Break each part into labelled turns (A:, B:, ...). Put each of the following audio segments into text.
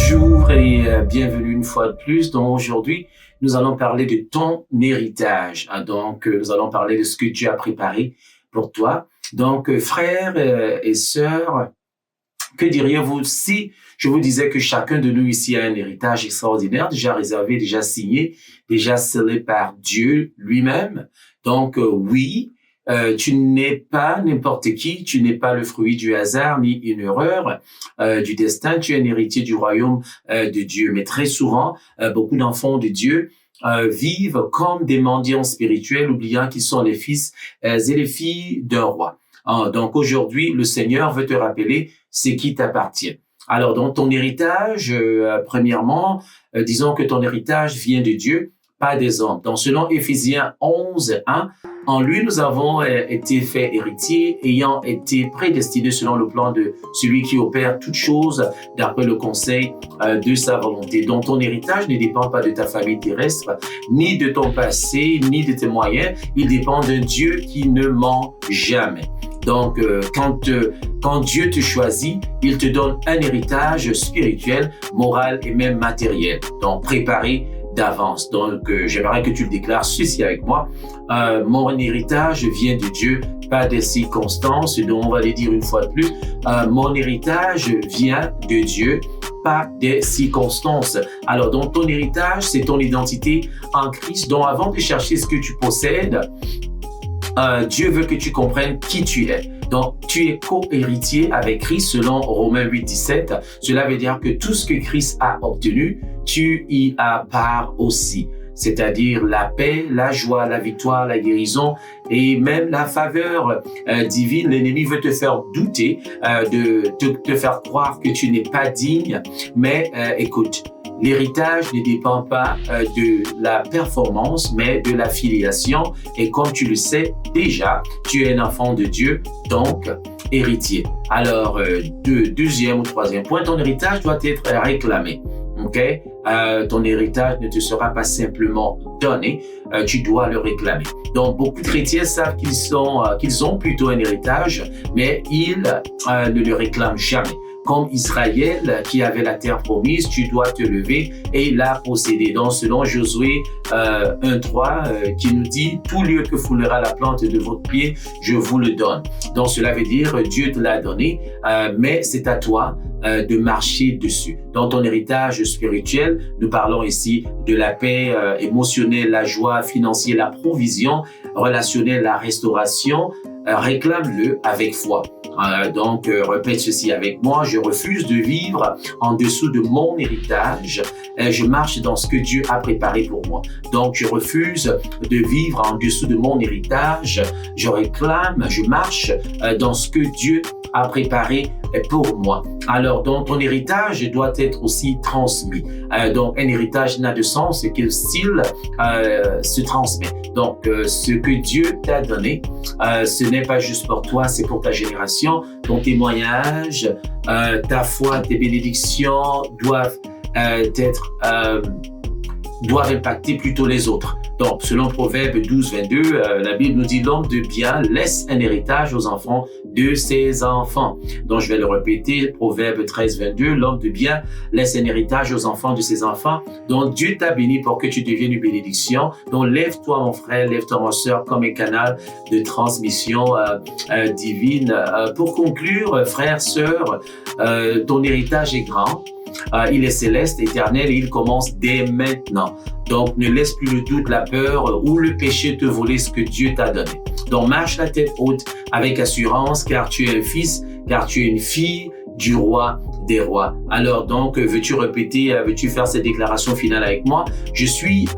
A: Bonjour et bienvenue une fois de plus. Donc aujourd'hui, nous allons parler de ton héritage. Donc, nous allons parler de ce que Dieu a préparé pour toi. Donc, frères et sœurs, que diriez-vous si je vous disais que chacun de nous ici a un héritage extraordinaire, déjà réservé, déjà signé, déjà scellé par Dieu lui-même? Donc, oui. Tu n'es pas n'importe qui, tu n'es pas le fruit du hasard ni une erreur du destin, tu es un héritier du royaume de Dieu. Mais très souvent, beaucoup d'enfants de Dieu vivent comme des mendiants spirituels, oubliant qu'ils sont les fils et les filles d'un roi. Donc aujourd'hui, le Seigneur veut te rappeler ce qui t'appartient. Alors, dans ton héritage, premièrement, disons que ton héritage vient de Dieu, pas des hommes. Donc, selon Éphésiens 11:1, en lui, nous avons été faits héritiers, ayant été prédestinés selon le plan de celui qui opère toutes choses d'après le conseil de sa volonté. Donc, ton héritage ne dépend pas de ta famille terrestre, ni de ton passé, ni de tes moyens. Il dépend d'un Dieu qui ne ment jamais. Donc, quand Dieu te choisit, il te donne un héritage spirituel, moral et même matériel. Donc, préparé d'avance. Donc, j'aimerais que tu le déclares ceci avec moi. Mon héritage vient de Dieu, pas des circonstances. Donc, on va le dire une fois de plus. Mon héritage vient de Dieu, pas des circonstances. Alors, donc, ton héritage, c'est ton identité en Christ. Donc, avant de chercher ce que tu possèdes, Dieu veut que tu comprennes qui tu es. Donc, tu es co-héritier avec Christ selon Romains 8:17. Cela veut dire que tout ce que Christ a obtenu, tu y as part aussi. C'est-à-dire la paix, la joie, la victoire, la guérison et même la faveur divine. L'ennemi veut te faire douter, de te faire croire que tu n'es pas digne. Mais écoute, l'héritage ne dépend pas de la performance, mais de la filiation. Et comme tu le sais déjà, tu es un enfant de Dieu, donc héritier. Alors, deuxième ou troisième point, ton héritage doit être réclamé. Okay? Ton héritage ne te sera pas simplement donné, tu dois le réclamer. Donc, beaucoup de chrétiens savent qu'ils ont plutôt un héritage, mais ils ne le réclament jamais. Comme Israël qui avait la terre promise, tu dois te lever et la posséder. Donc, selon Josué 1:3 qui nous dit « Tout lieu que foulera la plante de votre pied, je vous le donne ». Donc, cela veut dire Dieu te l'a donné, mais c'est à toi de marcher dessus. Dans ton héritage spirituel, nous parlons ici de la paix émotionnelle, la joie financière, la provision relationnelle, la restauration. Réclame-le avec foi. Donc, répète ceci avec moi. Je refuse de vivre en dessous de mon héritage. Je marche dans ce que Dieu a préparé pour moi. Donc, je refuse de vivre en dessous de mon héritage. Je réclame, je marche dans ce que Dieu a préparé pour moi. Alors, donc, ton héritage doit être aussi transmis. Donc, un héritage n'a de sens que s'il se transmet. Donc, ce que Dieu t'a donné, ce n'est pas juste pour toi, c'est pour ta génération. Ton témoignage, ta foi, tes bénédictions doivent impacter plutôt les autres. Donc, selon Proverbe 12:22, la Bible nous dit « L'homme de bien laisse un héritage aux enfants de ses enfants ». Donc, je vais le répéter, Proverbe 13:22, « L'homme de bien laisse un héritage aux enfants de ses enfants ». Donc, Dieu t'a béni pour que tu deviennes une bénédiction. Donc, lève-toi, mon frère, lève-toi, ma sœur, comme un canal de transmission divine. Pour conclure, frère, sœur, ton héritage est grand. Il est céleste, éternel et il commence dès maintenant. Donc, ne laisse plus le doute, la peur ou le péché te voler ce que Dieu t'a donné. Donc, marche la tête haute avec assurance car tu es un fils, car tu es une fille du roi des rois. Alors donc, veux-tu faire cette déclaration finale avec moi? Je suis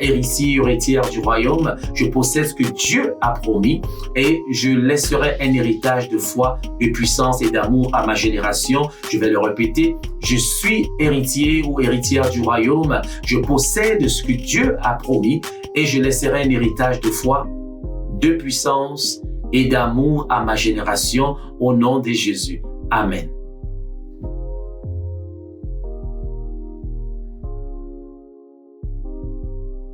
A: héritière du royaume, je possède ce que Dieu a promis et je laisserai un héritage de foi, de puissance et d'amour à ma génération. Je vais le répéter, je suis héritier ou héritière du royaume, je possède ce que Dieu a promis et je laisserai un héritage de foi, de puissance et d'amour à ma génération au nom de Jésus. Amen.